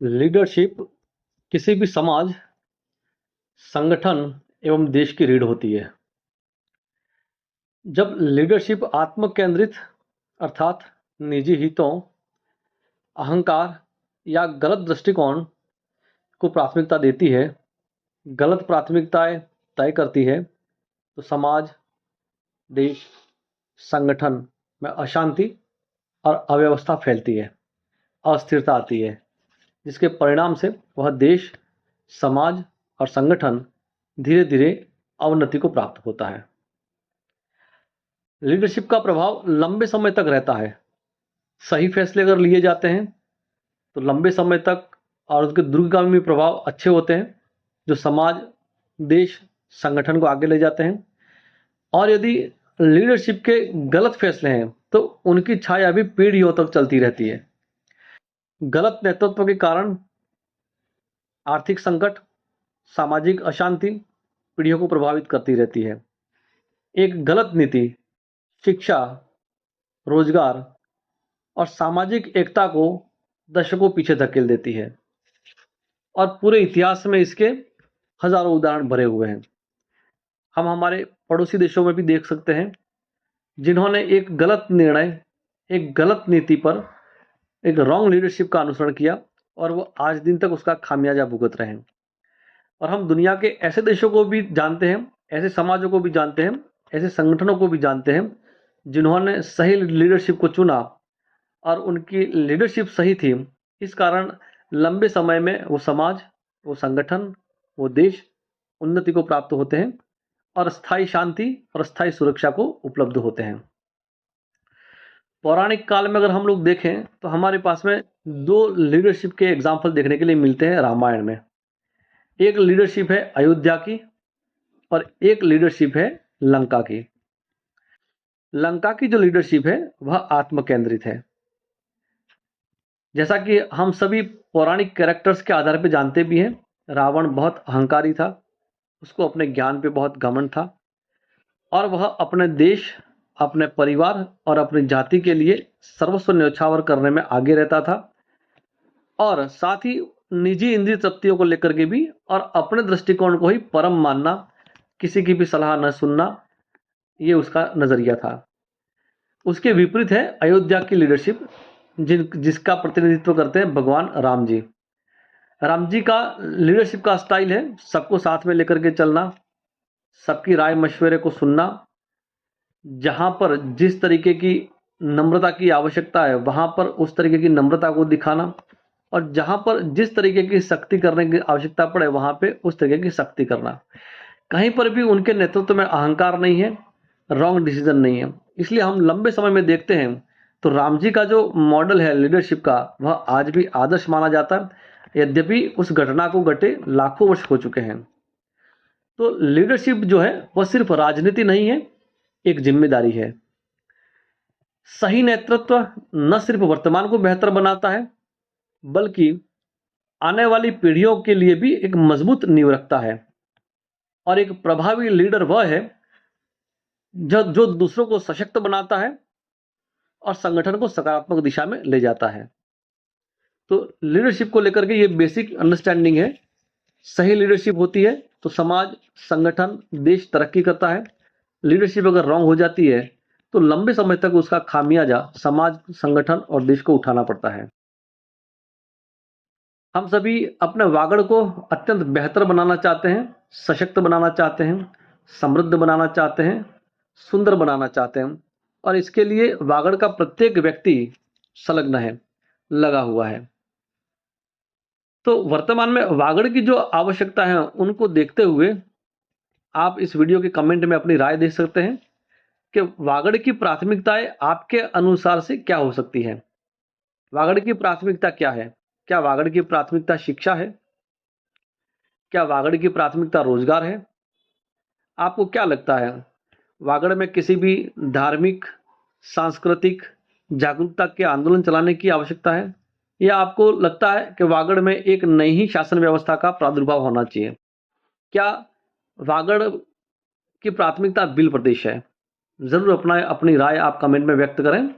Leadership किसी भी समाज, संगठन एवं देश की रीढ़ होती है। जब लीडरशिप आत्म केंद्रित अर्थात निजी हितों, अहंकार या गलत दृष्टिकोण को प्राथमिकता देती है, गलत प्राथमिकताएं तय करती है, तो समाज, देश, संगठन में अशांति और अव्यवस्था फैलती है, अस्थिरता आती है, जिसके परिणाम से वह देश, समाज और संगठन धीरे धीरे अवनति को प्राप्त होता है। लीडरशिप का प्रभाव लंबे समय तक रहता है। सही फैसले अगर लिए जाते हैं तो लंबे समय तक और उसके दूरगामी प्रभाव अच्छे होते हैं, जो समाज, देश, संगठन को आगे ले जाते हैं। और यदि लीडरशिप के गलत फैसले हैं तो उनकी छाया भी पीढ़ियों तक चलती रहती है। गलत नेतृत्व के कारण आर्थिक संकट, सामाजिक अशांति पीढ़ियों को प्रभावित करती रहती है। एक गलत नीति शिक्षा, रोजगार और सामाजिक एकता को दशकों पीछे धकेल देती है, और पूरे इतिहास में इसके हजारों उदाहरण भरे हुए हैं। हम हमारे पड़ोसी देशों में भी देख सकते हैं, जिन्होंने एक गलत निर्णय, एक गलत नीति पर, एक रॉन्ग लीडरशिप का अनुसरण किया और वो आज दिन तक उसका खामियाजा भुगत रहे हैं। और हम दुनिया के ऐसे देशों को भी जानते हैं, ऐसे समाजों को भी जानते हैं, ऐसे संगठनों को भी जानते हैं, जिन्होंने सही लीडरशिप को चुना और उनकी लीडरशिप सही थी। इस कारण लंबे समय में वो समाज, वो संगठन, वो देश उन्नति को प्राप्त होते हैं और स्थायी शांति और स्थायी सुरक्षा को उपलब्ध होते हैं। पौराणिक काल में अगर हम लोग देखें तो हमारे पास में दो लीडरशिप के एग्जाम्पल देखने के लिए मिलते हैं रामायण में। एक लीडरशिप है अयोध्या की और एक लीडरशिप है लंका की। लंका की जो लीडरशिप है वह आत्म केंद्रित है। जैसा कि हम सभी पौराणिक कैरेक्टर्स के आधार पर जानते भी हैं, रावण बहुत अहंकारी था, उसको अपने ज्ञान पे बहुत घमंड था और वह अपने देश, अपने परिवार और अपनी जाति के लिए सर्वस्व न्यौछावर करने में आगे रहता था, और साथ ही निजी इंद्रिय तृप्तियों को लेकर के भी और अपने दृष्टिकोण को ही परम मानना, किसी की भी सलाह न सुनना, ये उसका नजरिया था। उसके विपरीत है अयोध्या की लीडरशिप, जिसका प्रतिनिधित्व करते हैं भगवान राम जी। राम जी का लीडरशिप का स्टाइल है सबको साथ में लेकर के चलना, सबकी राय मशवरे को सुनना, जहां पर जिस तरीके की नम्रता की आवश्यकता है वहां पर उस तरीके की नम्रता को दिखाना, और जहां पर जिस तरीके की सख्ती करने की आवश्यकता पड़े वहां पे उस तरीके की सख्ती करना। कहीं पर भी उनके नेतृत्व में अहंकार नहीं है, रॉन्ग डिसीजन नहीं है। इसलिए हम लंबे समय में देखते हैं तो राम जी का जो मॉडल है लीडरशिप का, वह आज भी आदर्श माना जाता है, यद्यपि उस घटना को घटे लाखों वर्ष हो चुके हैं। तो लीडरशिप जो है वह सिर्फ राजनीति नहीं है, एक जिम्मेदारी है। सही नेतृत्व न सिर्फ वर्तमान को बेहतर बनाता है, बल्कि आने वाली पीढ़ियों के लिए भी एक मजबूत नींव रखता है। और एक प्रभावी लीडर वह है जो दूसरों को सशक्त बनाता है और संगठन को सकारात्मक दिशा में ले जाता है। तो लीडरशिप को लेकर के ये बेसिक अंडरस्टैंडिंग है। सही लीडरशिप होती है तो समाज, संगठन, देश तरक्की करता है। लीडरशिप अगर रॉन्ग हो जाती है तो लंबे समय तक उसका खामियाजा समाज, संगठन और देश को उठाना पड़ता है। हम सभी अपने वागड़ को अत्यंत बेहतर बनाना चाहते हैं, सशक्त बनाना चाहते हैं, समृद्ध बनाना चाहते हैं, सुंदर बनाना चाहते हैं, और इसके लिए वागड़ का प्रत्येक व्यक्ति संलग्न है, लगा हुआ है। तो वर्तमान में वागड़ की जो आवश्यकता है उनको देखते हुए आप इस वीडियो के कमेंट में अपनी राय दे सकते हैं कि वागड़ की प्राथमिकताएं आपके अनुसार से क्या हो सकती है। वागड़ की प्राथमिकता क्या है? क्या वागड़ की प्राथमिकता शिक्षा है? क्या वागड़ की प्राथमिकता रोजगार है? आपको क्या लगता है, वागड़ में किसी भी धार्मिक, सांस्कृतिक जागरूकता के आंदोलन चलाने की आवश्यकता है, या आपको लगता है कि वागड़ में एक नई ही शासन व्यवस्था का प्रादुर्भाव होना चाहिए? क्या वागड़ की प्राथमिकता बिल प्रदेश है? जरूर अपनी राय आप कमेंट में व्यक्त करें।